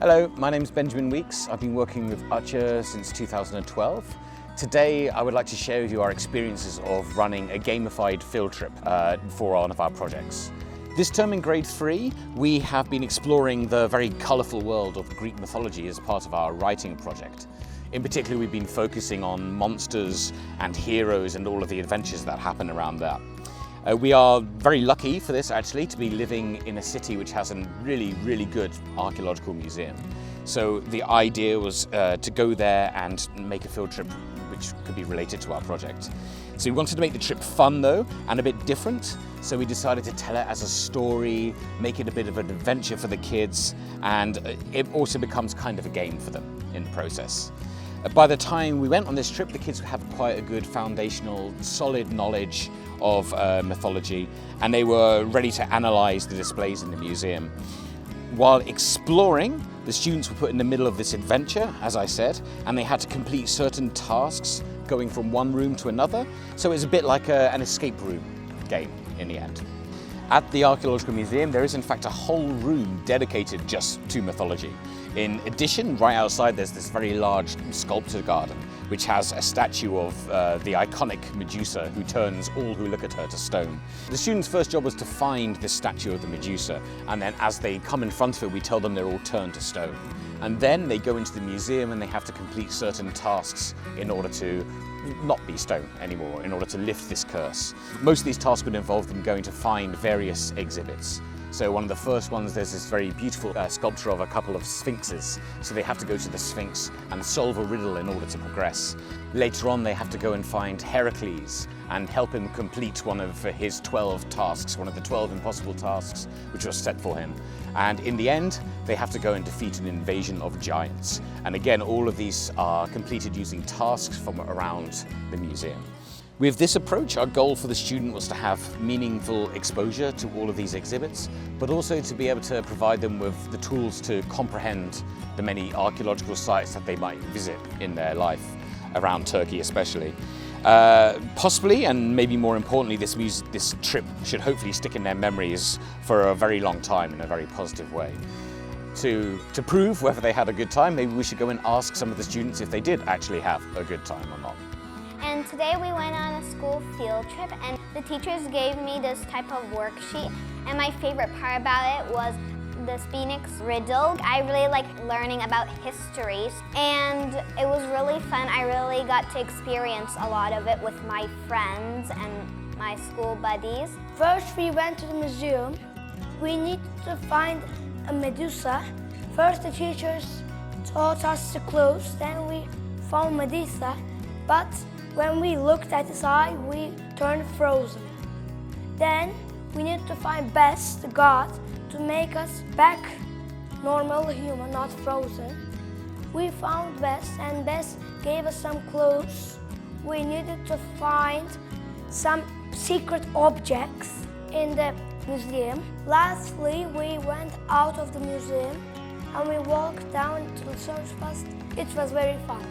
Hello, my name is Benjamin Weeks. I've been working with Archer since 2012. Today I would like to share with you our experiences of running a gamified field trip for one of our projects. This term in grade 3, we have been exploring the very colourful world of Greek mythology as part of our writing project. In particular, we've been focusing on monsters and heroes and all of the adventures that happen around that. We are very lucky for this actually to be living in a city which has a really good archaeological museum. So the idea was to go there and make a field trip which could be related to our project. So we wanted to make the trip fun though and a bit different. So we decided to tell it as a story, make it a bit of an adventure for the kids, and it also becomes kind of a game for them in the process. By the time we went on this trip, the kids would have quite a good foundational, solid knowledge of mythology, and they were ready to analyse the displays in the museum. While exploring, the students were put in the middle of this adventure, as I said, and they had to complete certain tasks going from one room to another, so it was a bit like an escape room game in the end. At the Archaeological Museum, there is in fact a whole room dedicated just to mythology. In addition, right outside there's this very large sculpture garden which has a statue of the iconic Medusa who turns all who look at her to stone. The students' first job was to find this statue of the Medusa, and then as they come in front of it we tell them they're all turned to stone. And then they go into the museum and they have to complete certain tasks in order to not be stone anymore, in order to lift this curse. Most of these tasks would involve them going to find various exhibits. So one of the first ones, there's this very beautiful sculpture of a couple of sphinxes. So they have to go to the Sphinx and solve a riddle in order to progress. Later on, they have to go and find Heracles and help him complete one of his 12 tasks, one of the 12 impossible tasks which was set for him. And in the end, they have to go and defeat an invasion of giants. And again, all of these are completed using tasks from around the museum. With this approach, our goal for the student was to have meaningful exposure to all of these exhibits, but also to be able to provide them with the tools to comprehend the many archaeological sites that they might visit in their life, around Turkey especially. Possibly, and maybe more importantly, this trip should hopefully stick in their memories for a very long time in a very positive way. To prove whether they had a good time, maybe we should go and ask some of the students if they did actually have a good time or not. And today we went on a school field trip and the teachers gave me this type of worksheet, and my favorite part about it was the Phoenix riddle. I really like learning about history and it was really fun. I really got to experience a lot of it with my friends and my school buddies. First we went to the museum. We needed to find a Medusa. First the teachers taught us the clues, then we found Medusa, but when we looked at his eye, we turned frozen. Then we need to find Bess, the god, to make us back normal human, not frozen. We found Bess and Bess gave us some clues. We needed to find some secret objects in the museum. Lastly, we went out of the museum and we walked down to the search post. It was very fun.